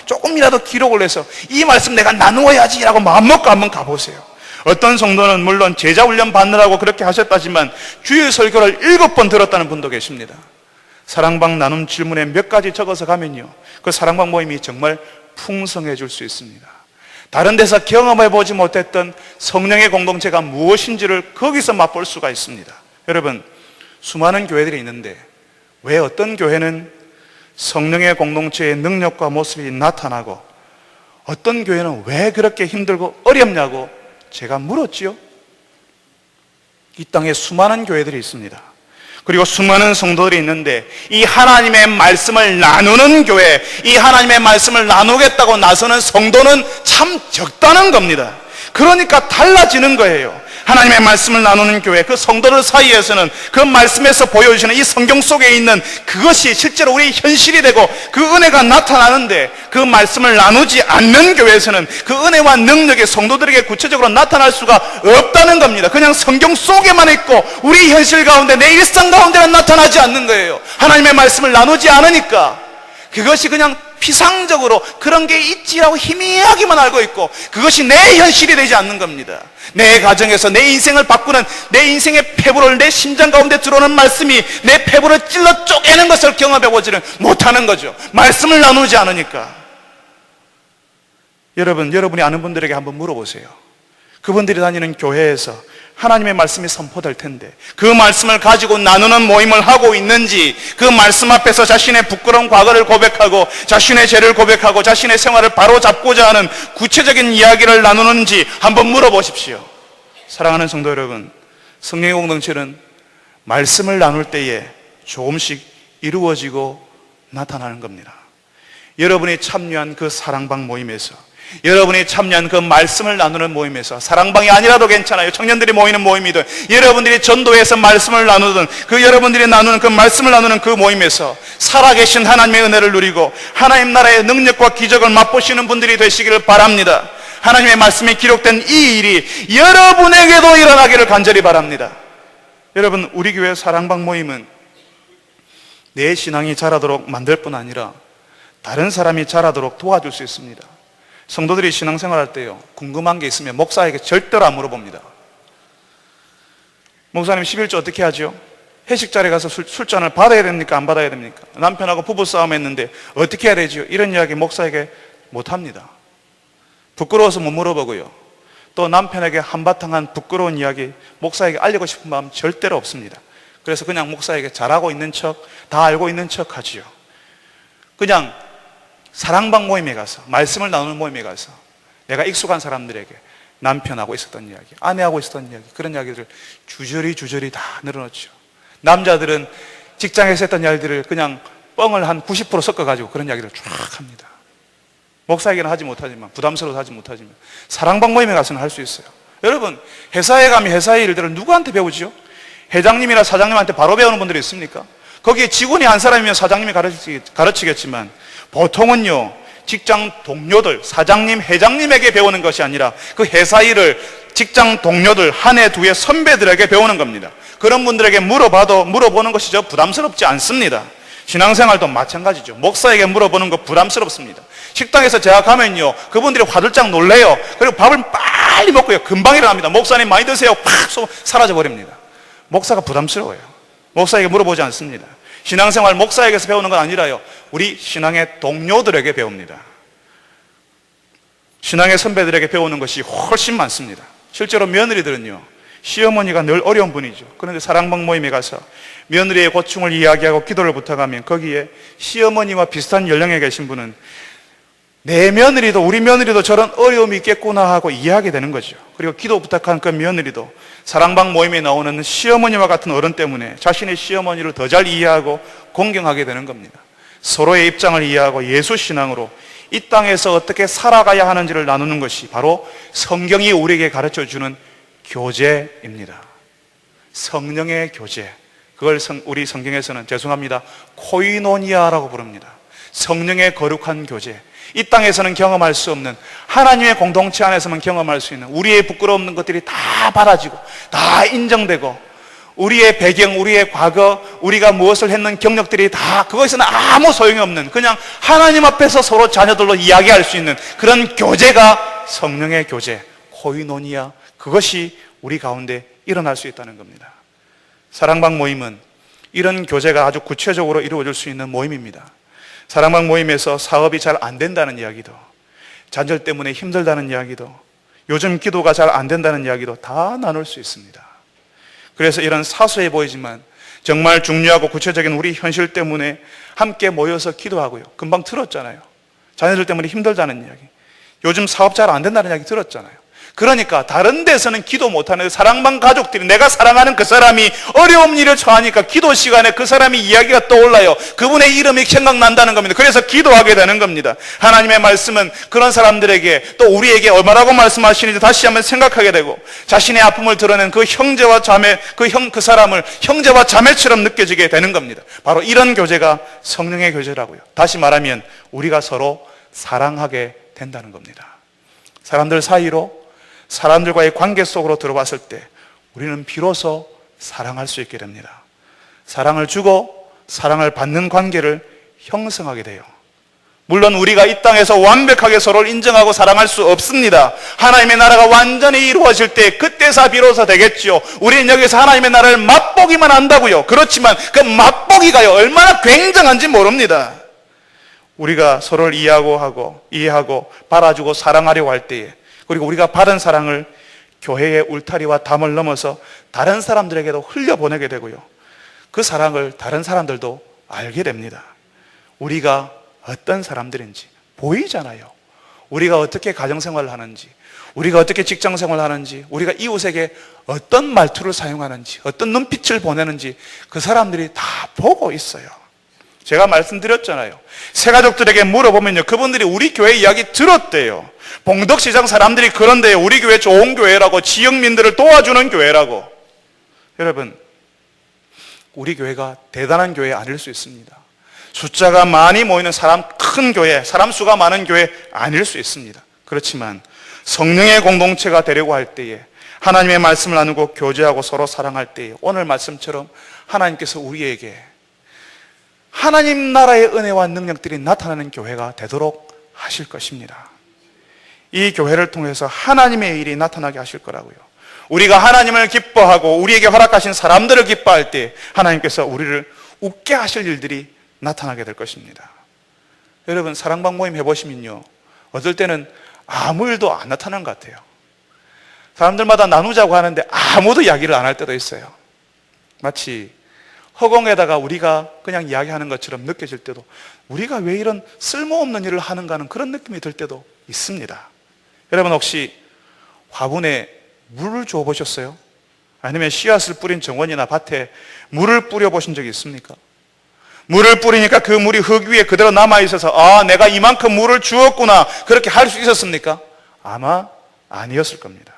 조금이라도 기록을 해서 이 말씀 내가 나누어야지라고 마음먹고 한번 가보세요. 어떤 성도는 물론 제자훈련 받느라고 그렇게 하셨다지만 주일 설교를 7번 들었다는 분도 계십니다. 사랑방 나눔 질문에 몇 가지 적어서 가면요, 그 사랑방 모임이 정말 풍성해질 수 있습니다. 다른 데서 경험해 보지 못했던 성령의 공동체가 무엇인지를 거기서 맛볼 수가 있습니다. 여러분, 수많은 교회들이 있는데 왜 어떤 교회는 성령의 공동체의 능력과 모습이 나타나고 어떤 교회는 왜 그렇게 힘들고 어렵냐고 제가 물었지요. 이 땅에 수많은 교회들이 있습니다. 그리고 수많은 성도들이 있는데 이 하나님의 말씀을 나누는 교회, 이 하나님의 말씀을 나누겠다고 나서는 성도는 참 적다는 겁니다. 그러니까 달라지는 거예요. 하나님의 말씀을 나누는 교회, 그 성도들 사이에서는 그 말씀에서 보여주시는 이 성경 속에 있는 그것이 실제로 우리 현실이 되고 그 은혜가 나타나는데, 그 말씀을 나누지 않는 교회에서는 그 은혜와 능력이 성도들에게 구체적으로 나타날 수가 없다는 겁니다. 그냥 성경 속에만 있고 우리 현실 가운데, 내 일상 가운데는 나타나지 않는 거예요. 하나님의 말씀을 나누지 않으니까 그것이 그냥 피상적으로 그런 게 있지라고 희미하게만 알고 있고 그것이 내 현실이 되지 않는 겁니다. 내 가정에서 내 인생을 바꾸는, 내 인생의 폐부를, 내 심장 가운데 들어오는 말씀이 내 폐부를 찔러 쪼개는 것을 경험해보지는 못하는 거죠. 말씀을 나누지 않으니까. 여러분이 아는 분들에게 한번 물어보세요. 그분들이 다니는 교회에서 하나님의 말씀이 선포될 텐데 그 말씀을 가지고 나누는 모임을 하고 있는지, 그 말씀 앞에서 자신의 부끄러운 과거를 고백하고 자신의 죄를 고백하고 자신의 생활을 바로잡고자 하는 구체적인 이야기를 나누는지 한번 물어보십시오. 사랑하는 성도 여러분, 성령의 공동체는 말씀을 나눌 때에 조금씩 이루어지고 나타나는 겁니다. 여러분이 참여한 그 사랑방 모임에서 여러분이 참여한 그 말씀을 나누는 모임에서, 사랑방이 아니라도 괜찮아요, 청년들이 모이는 모임이든 여러분들이 전도회에서 말씀을 나누든 그 여러분들이 나누는 그 말씀을 나누는 그 모임에서 살아계신 하나님의 은혜를 누리고 하나님 나라의 능력과 기적을 맛보시는 분들이 되시기를 바랍니다. 하나님의 말씀이 기록된 이 일이 여러분에게도 일어나기를 간절히 바랍니다. 여러분, 우리 교회 사랑방 모임은 내 신앙이 자라도록 만들 뿐 아니라 다른 사람이 자라도록 도와줄 수 있습니다. 성도들이 신앙생활할 때요, 궁금한 게 있으면 목사에게 절대로 안 물어봅니다. 목사님 11조 어떻게 하죠? 회식 자리에 가서 술잔을 받아야 됩니까? 안 받아야 됩니까? 남편하고 부부싸움 했는데 어떻게 해야 되죠? 이런 이야기 목사에게 못합니다. 부끄러워서 못 물어보고요, 또 남편에게 한바탕한 부끄러운 이야기 목사에게 알리고 싶은 마음 절대로 없습니다. 그래서 그냥 목사에게 잘하고 있는 척, 다 알고 있는 척 하지요. 그냥 사랑방 모임에 가서, 말씀을 나누는 모임에 가서 내가 익숙한 사람들에게 남편하고 있었던 이야기, 아내하고 있었던 이야기, 그런 이야기들을 주저리 다 늘어놓죠. 남자들은 직장에서 했던 이야기들을 그냥 뻥을 한 90% 섞어가지고 그런 이야기를 쫙 합니다. 목사에게는 하지 못하지만, 부담스러워서 하지 못하지만 사랑방 모임에 가서는 할 수 있어요. 여러분, 회사에 가면 회사의 일들을 누구한테 배우죠? 회장님이나 사장님한테 바로 배우는 분들이 있습니까? 거기에 직원이 한 사람이면 사장님이 가르치겠지만 보통은요, 직장 동료들, 사장님, 회장님에게 배우는 것이 아니라 그 회사 일을 직장 동료들, 한 해, 두 해 선배들에게 배우는 겁니다. 그런 분들에게 물어보는 것이 부담스럽지 않습니다. 신앙생활도 마찬가지죠. 목사에게 물어보는 거 부담스럽습니다. 식당에서 제가 가면요, 그분들이 화들짝 놀래요. 그리고 밥을 빨리 먹고요, 금방 일어납니다. 목사님 많이 드세요, 팍 쏘고 사라져버립니다. 목사가 부담스러워요. 목사에게 물어보지 않습니다. 신앙생활 목사에게서 배우는 건 아니라요, 우리 신앙의 동료들에게 배웁니다. 신앙의 선배들에게 배우는 것이 훨씬 많습니다. 실제로 며느리들은요, 시어머니가 늘 어려운 분이죠. 그런데 사랑방 모임에 가서 며느리의 고충을 이야기하고 기도를 부탁하면 거기에 시어머니와 비슷한 연령에 계신 분은 내 며느리도, 우리 며느리도 저런 어려움이 있겠구나 하고 이해하게 되는 거죠. 그리고 기도 부탁한 그 며느리도 사랑방 모임에 나오는 시어머니와 같은 어른 때문에 자신의 시어머니를 더 잘 이해하고 공경하게 되는 겁니다. 서로의 입장을 이해하고 예수 신앙으로 이 땅에서 어떻게 살아가야 하는지를 나누는 것이 바로 성경이 우리에게 가르쳐주는 교제입니다. 성령의 교제. 그걸 우리 성경에서는, 죄송합니다, 코이노니아라고 부릅니다. 성령의 거룩한 교제. 이 땅에서는 경험할 수 없는, 하나님의 공동체 안에서만 경험할 수 있는, 우리의 부끄러운 것들이 다 받아지고 다 인정되고, 우리의 배경, 우리의 과거, 우리가 무엇을 했는 경력들이 다, 그것에는 아무 소용이 없는, 그냥 하나님 앞에서 서로 자녀들로 이야기할 수 있는 그런 교제가 성령의 교제, 코이노니아. 그것이 우리 가운데 일어날 수 있다는 겁니다. 사랑방 모임은 이런 교제가 아주 구체적으로 이루어질 수 있는 모임입니다. 사랑방 모임에서 사업이 잘 안 된다는 이야기도, 잔절 때문에 힘들다는 이야기도, 요즘 기도가 잘 안 된다는 이야기도 다 나눌 수 있습니다. 그래서 이런 사소해 보이지만 정말 중요하고 구체적인 우리 현실 때문에 함께 모여서 기도하고요. 금방 들었잖아요. 자녀들 때문에 힘들다는 이야기, 요즘 사업 잘 안 된다는 이야기 들었잖아요. 그러니까 다른 데서는 기도 못하는 사랑방 가족들이, 내가 사랑하는 그 사람이 어려운 일을 처하니까 기도 시간에 그 사람이 이야기가 떠올라요. 그분의 이름이 생각난다는 겁니다. 그래서 기도하게 되는 겁니다. 하나님의 말씀은 그런 사람들에게, 또 우리에게 얼마라고 말씀하시는지 다시 한번 생각하게 되고, 자신의 아픔을 드러낸 그 형제와 자매, 그 사람을 형제와 자매처럼 느껴지게 되는 겁니다. 바로 이런 교제가 성령의 교제라고요. 다시 말하면 우리가 서로 사랑하게 된다는 겁니다. 사람들 사이로, 사람들과의 관계 속으로 들어왔을 때 우리는 비로소 사랑할 수 있게 됩니다. 사랑을 주고 사랑을 받는 관계를 형성하게 돼요. 물론 우리가 이 땅에서 완벽하게 서로를 인정하고 사랑할 수 없습니다. 하나님의 나라가 완전히 이루어질 때 그때서 비로소 되겠죠. 우리는 여기서 하나님의 나라를 맛보기만 한다고요. 그렇지만 그 맛보기가요, 얼마나 굉장한지 모릅니다. 우리가 서로를 이해하고 바라주고 사랑하려고 할 때에, 그리고 우리가 받은 사랑을 교회의 울타리와 담을 넘어서 다른 사람들에게도 흘려보내게 되고요, 그 사랑을 다른 사람들도 알게 됩니다. 우리가 어떤 사람들인지 보이잖아요. 우리가 어떻게 가정생활을 하는지, 우리가 어떻게 직장생활을 하는지, 우리가 이웃에게 어떤 말투를 사용하는지, 어떤 눈빛을 보내는지 그 사람들이 다 보고 있어요. 제가 말씀드렸잖아요. 새가족들에게 물어보면요, 그분들이 우리 교회 이야기 들었대요. 봉덕시장 사람들이 그런데요, 우리 교회 좋은 교회라고, 지역민들을 도와주는 교회라고. 여러분, 우리 교회가 대단한 교회 아닐 수 있습니다. 숫자가 많이 모이는 큰 교회, 사람 수가 많은 교회 아닐 수 있습니다. 그렇지만 성령의 공동체가 되려고 할 때에, 하나님의 말씀을 나누고 교제하고 서로 사랑할 때에, 오늘 말씀처럼 하나님께서 우리에게 하나님 나라의 은혜와 능력들이 나타나는 교회가 되도록 하실 것입니다. 이 교회를 통해서 하나님의 일이 나타나게 하실 거라고요. 우리가 하나님을 기뻐하고 우리에게 허락하신 사람들을 기뻐할 때 하나님께서 우리를 웃게 하실 일들이 나타나게 될 것입니다. 여러분, 사랑방 모임 해보시면요, 어떨 때는 아무 일도 안 나타나는 것 같아요. 사람들마다 나누자고 하는데 아무도 이야기를 안 할 때도 있어요. 마치 허공에다가 우리가 그냥 이야기하는 것처럼 느껴질 때도, 우리가 왜 이런 쓸모없는 일을 하는가 하는 그런 느낌이 들 때도 있습니다. 여러분, 혹시 화분에 물을 주어 보셨어요? 아니면 씨앗을 뿌린 정원이나 밭에 물을 뿌려 보신 적이 있습니까? 물을 뿌리니까 그 물이 흙 위에 그대로 남아있어서, 아, 내가 이만큼 물을 주었구나, 그렇게 할 수 있었습니까? 아마 아니었을 겁니다.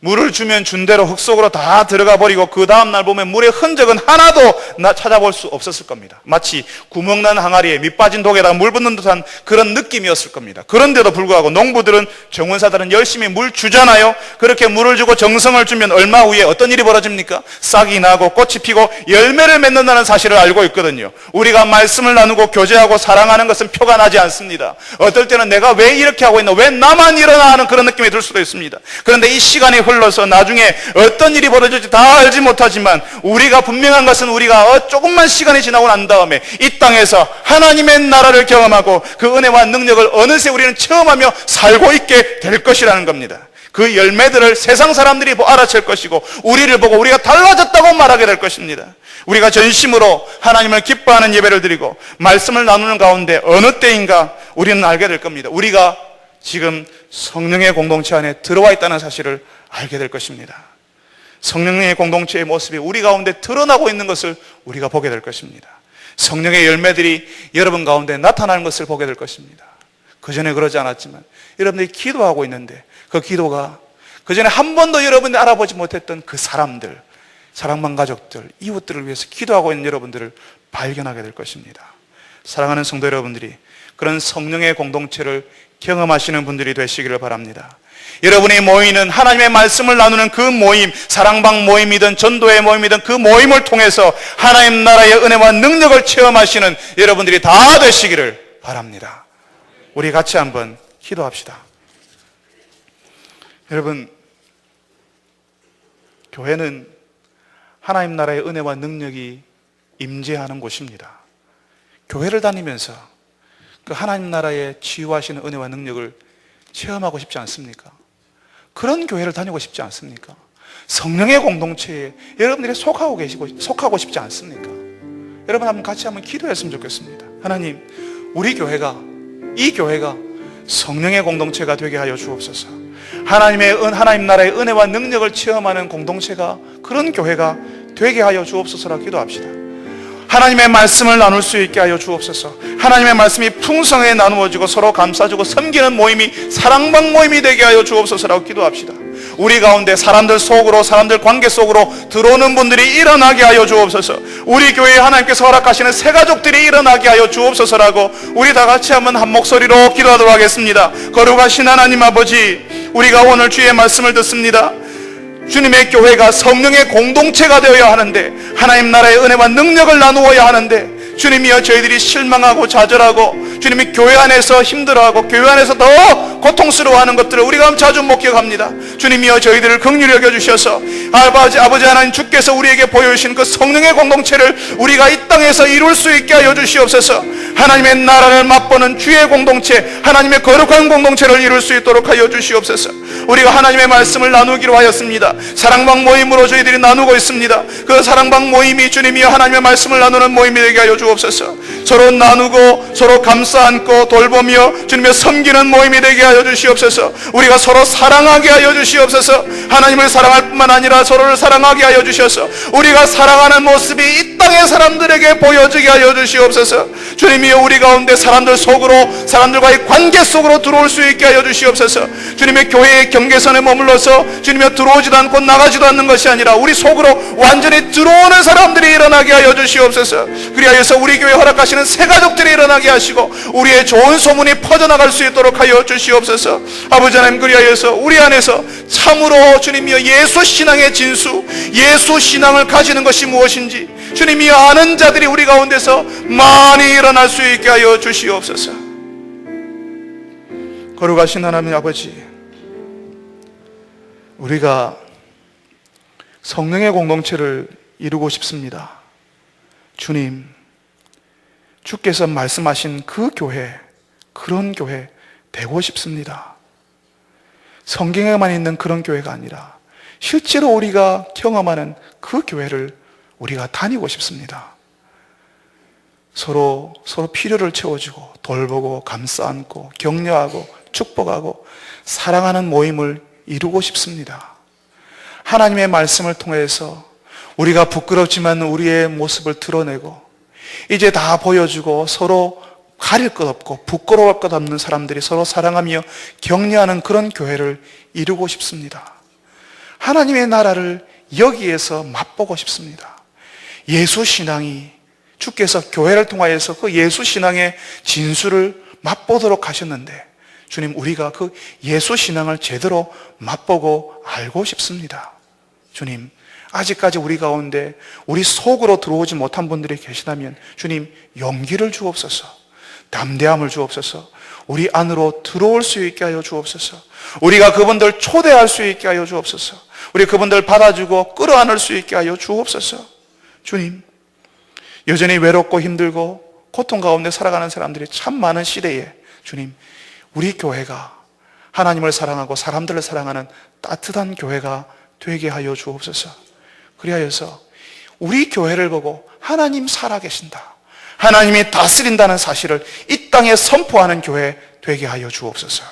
물을 주면 준 대로 흙 속으로 다 들어가 버리고 그 다음날 보면 물의 흔적은 하나도 찾아볼 수 없었을 겁니다. 마치 구멍난 항아리에 밑 빠진 독에다 물 붓는 듯한 그런 느낌이었을 겁니다. 그런데도 불구하고 농부들은, 정원사들은 열심히 물 주잖아요. 그렇게 물을 주고 정성을 주면 얼마 후에 어떤 일이 벌어집니까? 싹이 나고 꽃이 피고 열매를 맺는다는 사실을 알고 있거든요. 우리가 말씀을 나누고 교제하고 사랑하는 것은 표가 나지 않습니다. 어떨 때는 내가 왜 이렇게 하고 있나, 왜 나만 일어나 하는 그런 느낌이 들 수도 있습니다. 그런데 이 시간이 흘러서 나중에 어떤 일이 벌어질지 다 알지 못하지만, 우리가 분명한 것은 우리가 조금만 시간이 지나고 난 다음에 이 땅에서 하나님의 나라를 경험하고 그 은혜와 능력을 어느새 우리는 체험하며 살고 있게 될 것이라는 겁니다. 그 열매들을 세상 사람들이 알아챌 것이고 우리를 보고 우리가 달라졌다고 말하게 될 것입니다. 우리가 전심으로 하나님을 기뻐하는 예배를 드리고 말씀을 나누는 가운데 어느 때인가 우리는 알게 될 겁니다. 우리가 지금 성령의 공동체 안에 들어와 있다는 사실을 알게 될 것입니다. 성령의 공동체의 모습이 우리 가운데 드러나고 있는 것을 우리가 보게 될 것입니다. 성령의 열매들이 여러분 가운데 나타나는 것을 보게 될 것입니다. 그전에 그러지 않았지만 여러분들이 기도하고 있는데, 그 기도가 그전에 한 번도 여러분들이 알아보지 못했던 그 사람들, 사랑방 가족들, 이웃들을 위해서 기도하고 있는 여러분들을 발견하게 될 것입니다. 사랑하는 성도 여러분들이 그런 성령의 공동체를 경험하시는 분들이 되시기를 바랍니다. 여러분이 모이는 하나님의 말씀을 나누는 그 모임, 사랑방 모임이든 전도의 모임이든 그 모임을 통해서 하나님 나라의 은혜와 능력을 체험하시는 여러분들이 다 되시기를 바랍니다. 우리 같이 한번 기도합시다. 여러분, 교회는 하나님 나라의 은혜와 능력이 임재하는 곳입니다. 교회를 다니면서 그 하나님 나라의 치유하시는 은혜와 능력을 체험하고 싶지 않습니까? 그런 교회를 다니고 싶지 않습니까? 성령의 공동체에 여러분들이 속하고 싶지 않습니까? 여러분, 한번 같이 한번 기도했으면 좋겠습니다. 하나님, 우리 교회가, 이 교회가 성령의 공동체가 되게 하여 주옵소서. 하나님 나라의 은혜와 능력을 체험하는 공동체가, 그런 교회가 되게 하여 주옵소서라 기도합시다. 하나님의 말씀을 나눌 수 있게 하여 주옵소서. 하나님의 말씀이 풍성하게 나누어지고 서로 감싸주고 섬기는 모임이 사랑방 모임이 되게 하여 주옵소서라고 기도합시다. 우리 가운데 사람들 속으로, 사람들 관계 속으로 들어오는 분들이 일어나게 하여 주옵소서. 우리 교회에 하나님께서 허락하시는 새가족들이 일어나게 하여 주옵소서라고 우리 다 같이 한번 한 목소리로 기도하도록 하겠습니다. 거룩하신 하나님 아버지, 우리가 오늘 주의 말씀을 듣습니다. 주님의 교회가 성령의 공동체가 되어야 하는데, 하나님 나라의 은혜와 능력을 나누어야 하는데, 주님이여, 저희들이 실망하고 좌절하고 주님이 교회 안에서 힘들어하고 교회 안에서 더 고통스러워하는 것들을 우리가 자주 목격합니다. 주님이여, 저희들을 긍휼히 여겨주셔서 아버지 하나님, 주께서 우리에게 보여주신 그 성령의 공동체를 우리가 이 땅에서 이룰 수 있게 하여 주시옵소서. 하나님의 나라를 맛보는 주의 공동체, 하나님의 거룩한 공동체를 이룰 수 있도록 하여 주시옵소서. 우리가 하나님의 말씀을 나누기로 하였습니다. 사랑방 모임으로 저희들이 나누고 있습니다. 그 사랑방 모임이 주님이여 하나님의 말씀을 나누는 모임이 되게 하여 주옵소서. 서로 나누고 서로 감싸 안고 돌보며 주님의 섬기는 모임이 되게 하여 주시옵소서. 우리가 서로 사랑하게 하여 주시옵소서. 하나님을 사랑할 뿐만 아니라 서로를 사랑하게 하여 주셔서 우리가 사랑하는 모습이 이 땅의 사람들에게 보여지게 하여 주시옵소서. 주님이여, 우리 가운데 사람들 속으로, 사람들과의 관계 속으로 들어올 수 있게 하여 주시옵소서. 주님의 교회의 경계선에 머물러서 주님의 들어오지도 않고 나가지도 않는 것이 아니라 우리 속으로 완전히 들어오는 사람들이 일어나게 하여 주시옵소서. 그리하여서 우리 교회 허락하시는 새 가족들이 일어나게 하시고 우리의 좋은 소문이 퍼져나갈 수 있도록 하여 주시옵소서. 아버지 하나님, 그리하여서 우리 안에서 참으로 주님이여 예수 신앙의 진수, 예수 신앙을 가지는 것이 무엇인지 주님이여 아는 자들이 우리 가운데서 많이 일어날 수 있게 하여 주시옵소서. 거룩하신 하나님 아버지, 우리가 성령의 공동체를 이루고 싶습니다. 주님, 주께서 말씀하신 그 교회, 그런 교회 되고 싶습니다. 성경에만 있는 그런 교회가 아니라 실제로 우리가 경험하는 그 교회를 우리가 다니고 싶습니다. 서로 필요를 채워주고 돌보고 감싸 안고 격려하고 축복하고 사랑하는 모임을 이루고 싶습니다. 하나님의 말씀을 통해서 우리가 부끄럽지만 우리의 모습을 드러내고 이제 다 보여주고 서로 가릴 것 없고 부끄러울 것 없는 사람들이 서로 사랑하며 격려하는 그런 교회를 이루고 싶습니다. 하나님의 나라를 여기에서 맛보고 싶습니다. 예수 신앙이, 주께서 교회를 통하여서 그 예수 신앙의 진수를 맛보도록 하셨는데 주님, 우리가 그 예수 신앙을 제대로 맛보고 알고 싶습니다. 주님, 아직까지 우리 가운데 우리 속으로 들어오지 못한 분들이 계시다면 주님, 용기를 주옵소서. 담대함을 주옵소서. 우리 안으로 들어올 수 있게 하여 주옵소서. 우리가 그분들 초대할 수 있게 하여 주옵소서. 우리 그분들 받아주고 끌어안을 수 있게 하여 주옵소서. 주님, 여전히 외롭고 힘들고 고통 가운데 살아가는 사람들이 참 많은 시대에 주님, 우리 교회가 하나님을 사랑하고 사람들을 사랑하는 따뜻한 교회가 되게 하여 주옵소서. 그리하여서 우리 교회를 보고 하나님 살아계신다, 하나님이 다스린다는 사실을 이 땅에 선포하는 교회 되게 하여 주옵소서.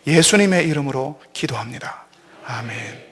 예수님의 이름으로 기도합니다. 아멘.